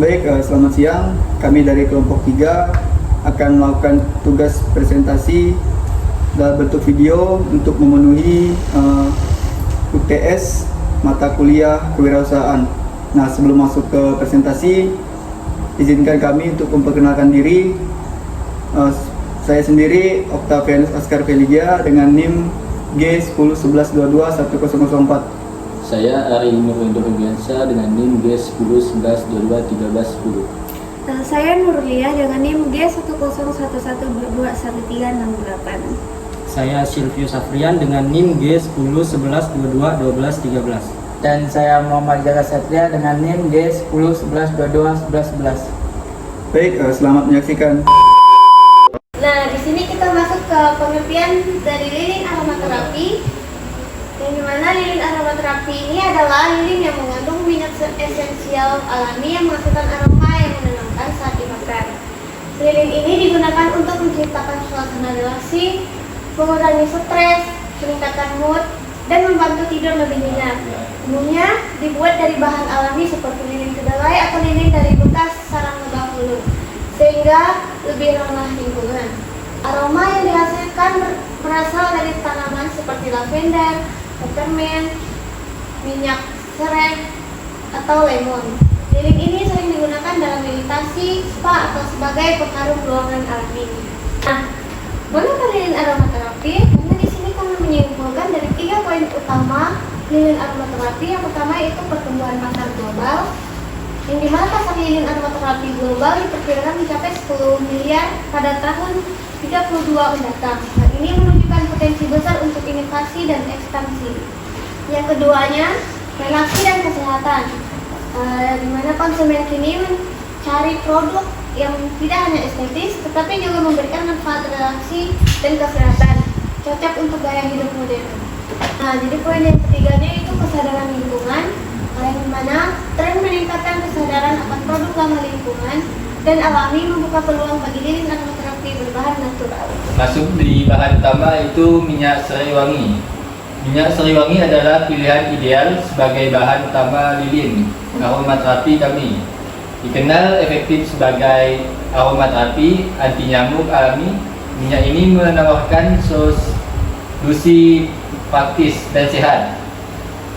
Baik, selamat siang. Kami dari kelompok 3 akan melakukan tugas presentasi dalam bentuk video untuk memenuhi UTS mata kuliah kewirausahaan. Nah, sebelum masuk ke presentasi, izinkan kami untuk memperkenalkan diri. Saya sendiri Octavianus Askar Feligia dengan NIM G1011221004. Saya Ari Nurwendo Febiansyah dengan NIM G1011221310. Saya Nurliah dengan NIM G1011221368. Saya Silvio Safrian dengan NIM G1011221213. Dan saya Muhammad Jaka Satria dengan NIM G1011221111. Baik, selamat menyaksikan. Nah, di sini kita masuk ke pengertian dari lilin aromaterapi. Yang dimana lilin aromaterapi ini adalah lilin yang mengandung minyak esensial alami yang menghasilkan aroma yang menenangkan saat dimakan. Lilin ini digunakan untuk menciptakan suasana relasi, mengurangi stres, meningkatkan mood, dan membantu tidur lebih nyenyak. Umumnya dibuat dari bahan alami seperti lilin kedelai atau lilin dari bekas sarang lebah hulu, sehingga lebih ramah lingkungan. Aroma yang dihasilkan berasal dari tanaman seperti lavender, peppermint, minyak serai, atau lemon. Lilin ini sering digunakan dalam meditasi, spa, atau sebagai pengharum ruangan alami. Nah, mengapa lilin aromaterapi? Karena di sini kami menyimpulkan dari 3 poin utama lilin aromaterapi. Yang pertama yaitu pertumbuhan pasar global, yang dimana pasar lilin aromaterapi global diperkirakan mencapai 10 miliar pada tahun 32 mendatang. Hal ini menunjukkan potensi besar untuk inovasi dan ekspansi. Yang keduanya, relasi dan kesehatan, di mana konsumen kini mencari produk yang tidak hanya estetis, tetapi juga memberikan manfaat relasi dan kesehatan, cocok untuk gaya hidup modern. Nah, jadi poin yang ketiganya itu kesadaran lingkungan, yang dimana tren meningkatkan kesadaran akan produk ramah lingkungan dan alami membuka peluang bagi lilin aromaterapi berbahan natural. Masuk di bahan utama itu minyak serai wangi. Minyak serai wangi adalah pilihan ideal sebagai bahan utama lilin aromaterapi kami. Dikenal efektif sebagai aromaterapi anti nyamuk alami, minyak ini menawarkan solusi praktis dan sehat.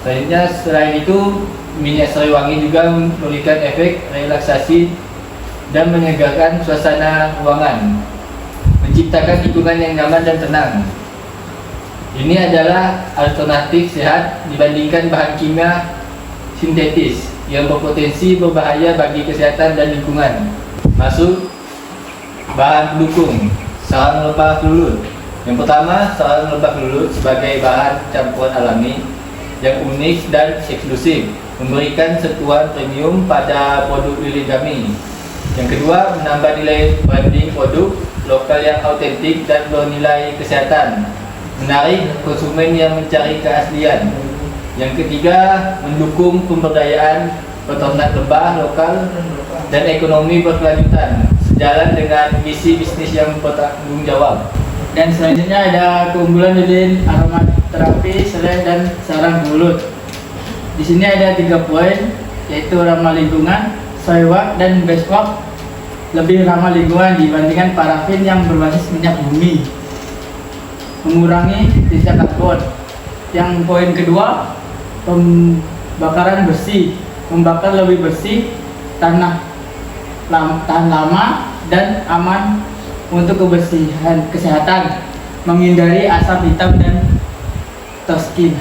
Selain itu, minyak serai wangi juga memberikan efek relaksasi dan menyegarkan suasana ruangan, menciptakan lingkungan yang nyaman dan tenang. Ini adalah alternatif sehat dibandingkan bahan kimia sintetis yang berpotensi berbahaya bagi kesehatan dan lingkungan. Masuk bahan pendukung, sarang lebah lulut. Yang pertama, sarang lebah lulut sebagai bahan campuran alami yang unik dan eksklusif, memberikan sentuhan premium pada produk lilin kami. Yang kedua, menambah nilai branding produk lokal yang autentik dan bernilai kesehatan, menarik konsumen yang mencari keaslian. Yang ketiga, mendukung pemberdayaan peternak lebah lokal dan ekonomi berkelanjutan, sejalan dengan misi bisnis yang bertanggung jawab. Dan selanjutnya ada keunggulan lilin aromaterapi serai dan sarang mulut. Di sini ada 3 poin, yaitu ramah lingkungan, soy-wax dan beeswax, lebih ramah lingkungan dibandingkan parafin yang berbasis minyak bumi, mengurangi jejak karbon. Yang poin kedua, pembakaran bersih, membakar lebih bersih, tahan lama dan aman untuk kebersihan kesehatan, menghindari asap hitam dan toskin.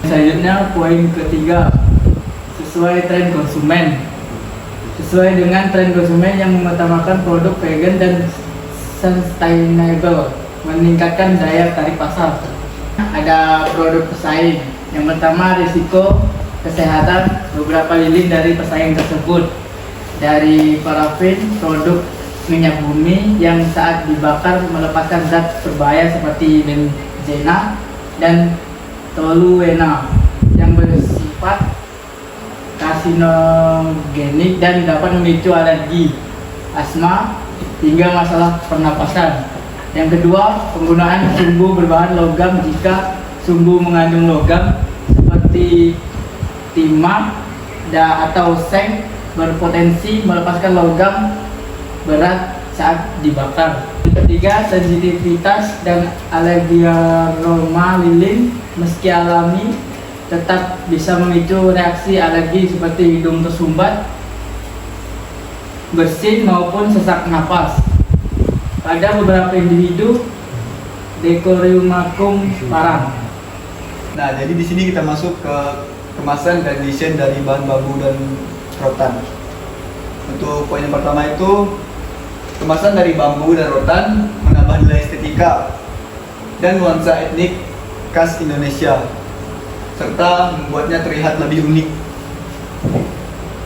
Selanjutnya poin ketiga, sesuai tren konsumen. Sesuai dengan tren konsumen yang mengutamakan produk vegan dan sustainable, meningkatkan daya tarik pasar. Ada produk pesaing. Yang pertama, risiko kesehatan beberapa lilin dari pesaing tersebut. Dari parafin, produk minyak bumi yang saat dibakar melepaskan zat berbahaya seperti benzena dan toluena yang bersifat karsinogenik dan dapat memicu alergi, asma, hingga masalah pernapasan. Yang kedua, penggunaan sumbu berbahan logam. Jika sumbu mengandung logam seperti timah atau seng berpotensi melepaskan logam berat saat dibakar. Ketiga, sensitivitas dan alergi aroma lilin meski alami tetap bisa memicu reaksi alergi seperti hidung tersumbat, bersin maupun sesak napas. Pada beberapa individu, Dicoriumacum parang. Nah, jadi di sini kita masuk ke kemasan dan desain dari bahan bambu dan rotan. Untuk poin yang pertama itu, kemasan dari bambu dan rotan menambah nilai estetika dan nuansa etnik khas Indonesia, serta membuatnya terlihat lebih unik.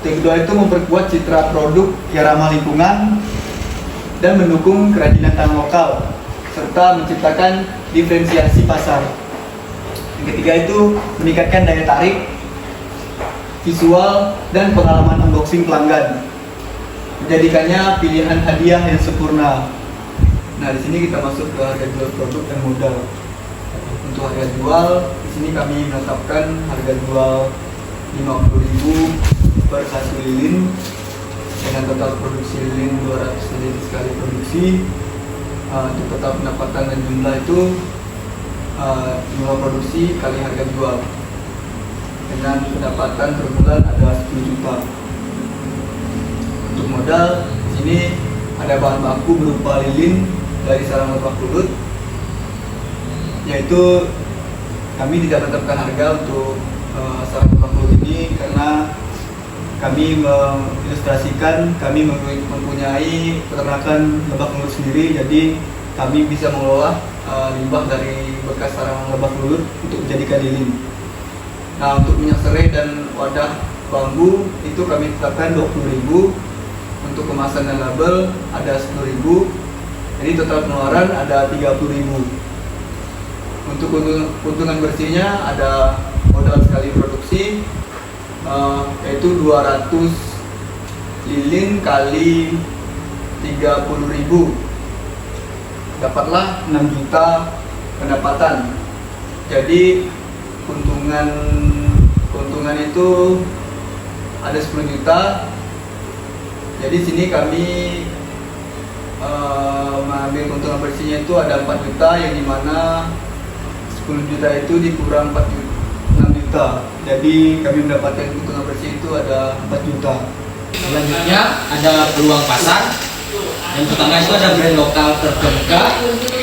Yang kedua itu memperkuat citra produk yang ramah lingkungan dan mendukung kerajinan tangan lokal, serta menciptakan diferensiasi pasar. Yang ketiga itu meningkatkan daya tarik visual dan pengalaman unboxing pelanggan, menjadikannya pilihan hadiah yang sempurna. Nah, di sini kita masuk ke harga jual produk dan modal. Untuk harga jual, di sini kami menetapkan harga jual 50.000 per satu lilin dengan total produksi lilin 200 lilin sekali produksi. Untuk total pendapatan dan jumlah itu jumlah produksi kali harga jual, dengan pendapatan per bulan ada 10 juta. Untuk modal, di sini ada bahan baku berupa lilin dari sarang lebah belut, yaitu kami tidak menetapkan harga untuk sarang lebah belut ini karena kami mengilustrasikan kami mempunyai peternakan lebah belut sendiri, jadi kami bisa mengelola limbah dari bekas sarang lebah belut untuk dijadikan lilin. Nah, untuk minyak serai dan wadah bambu itu kami tetapkan 20.000. Untuk kemasan dan label ada 10.000. Jadi total pengeluaran ada 30.000. Untuk keuntungan bersihnya ada modal sekali produksi yaitu 200 lilin kali 30.000, dapatlah 6 juta pendapatan. Jadi keuntungan itu ada 10 juta. Jadi sini kami mengambil keuntungan bersihnya itu ada 4 juta, yang dimana 10 juta itu dikurang 6 juta. Jadi kami mendapatkan keuntungan bersih itu ada 4 juta. Selanjutnya ada peluang pasar. Yang pertama itu ada brand lokal terkemuka.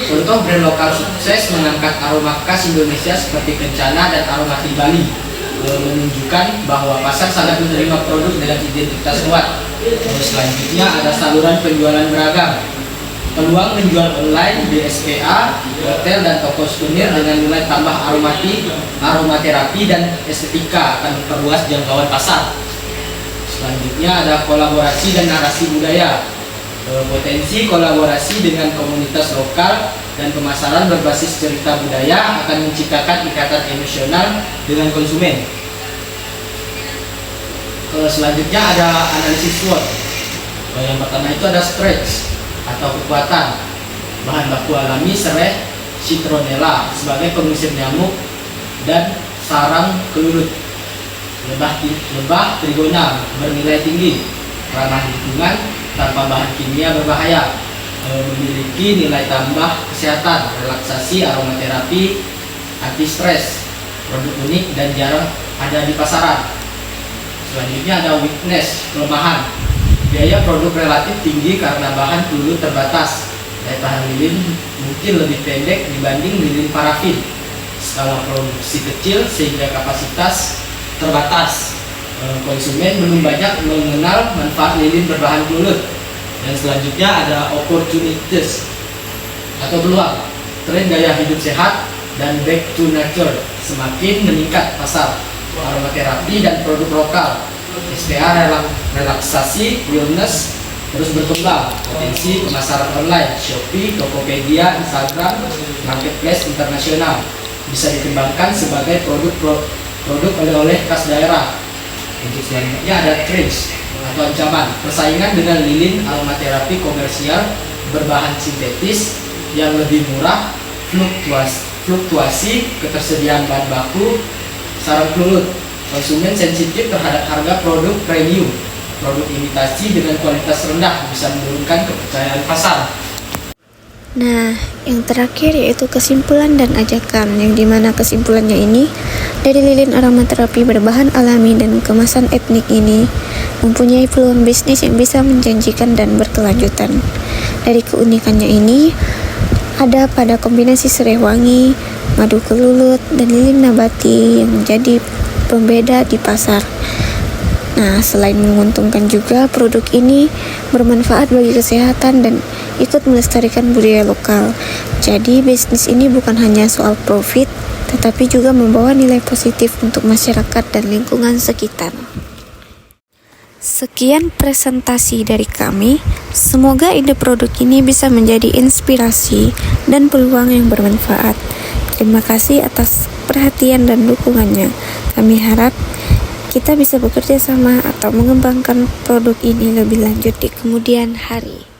Contoh brand lokal sukses mengangkat aroma khas Indonesia seperti Kencana dan Aroma Bali, menunjukkan bahwa pasar sangat menerima produk dengan identitas kuat. Selanjutnya ada saluran penjualan beragam. Peluang menjual online di SPA, hotel dan toko souvenir dengan nilai tambah aromaterapi dan estetika akan memperluas jangkauan pasar. Selanjutnya ada kolaborasi dan narasi budaya. Potensi kolaborasi dengan komunitas lokal dan pemasaran berbasis cerita budaya akan menciptakan ikatan emosional dengan konsumen. Selanjutnya ada analisis SWOT. Yang pertama itu ada stretch atau kekuatan. Bahan baku alami serai citronella sebagai pengusir nyamuk dan sarang kelulut. Lebah trigonal bernilai tinggi, ramah lingkungan tanpa bahan kimia berbahaya, memiliki nilai tambah kesehatan, relaksasi, aromaterapi, anti stres, produk unik dan jarang ada di pasaran. Selanjutnya ada weakness, kelemahan. Biaya produk relatif tinggi karena bahan kelulut terbatas. Daya tahan lilin mungkin lebih pendek dibanding lilin parafin. Skala produksi kecil sehingga kapasitas terbatas. Konsumen belum banyak mengenal manfaat lilin berbahan kelulut. Dan selanjutnya ada opportunities atau peluang. Tren gaya hidup sehat dan back to nature semakin meningkat pasar. Aromaterapi dan produk lokal. SPA relaksasi, wellness terus berkembang. Potensi pemasaran online, Shopee, Tokopedia, Instagram, marketplace internasional bisa dikembangkan sebagai produk oleh-oleh khas daerah. Untuk selanjutnya ada trends atau ancaman. Persaingan dengan lilin aromaterapi komersial berbahan sintetis yang lebih murah, fluktuasi ketersediaan bahan baku, sarang kelulut. Konsumen sensitif terhadap harga produk premium. Produk imitasi dengan kualitas rendah bisa menurunkan kepercayaan pasar. Nah, yang terakhir yaitu kesimpulan dan ajakan, yang dimana kesimpulannya ini, dari lilin aromaterapi berbahan alami dan kemasan etnik ini mempunyai peluang bisnis yang bisa menjanjikan dan berkelanjutan. Dari keunikannya ini, ada pada kombinasi serai wangi, madu kelulut, dan lilin nabati yang menjadi pembeda di pasar. Nah, selain menguntungkan juga, produk ini bermanfaat bagi kesehatan dan ikut melestarikan budaya lokal. Jadi, bisnis ini bukan hanya soal profit, tetapi juga membawa nilai positif untuk masyarakat dan lingkungan sekitar. Sekian presentasi dari kami. Semoga ide produk ini bisa menjadi inspirasi dan peluang yang bermanfaat. Terima kasih atas perhatian dan dukungannya. Kami harap kita bisa bekerja sama atau mengembangkan produk ini lebih lanjut di kemudian hari.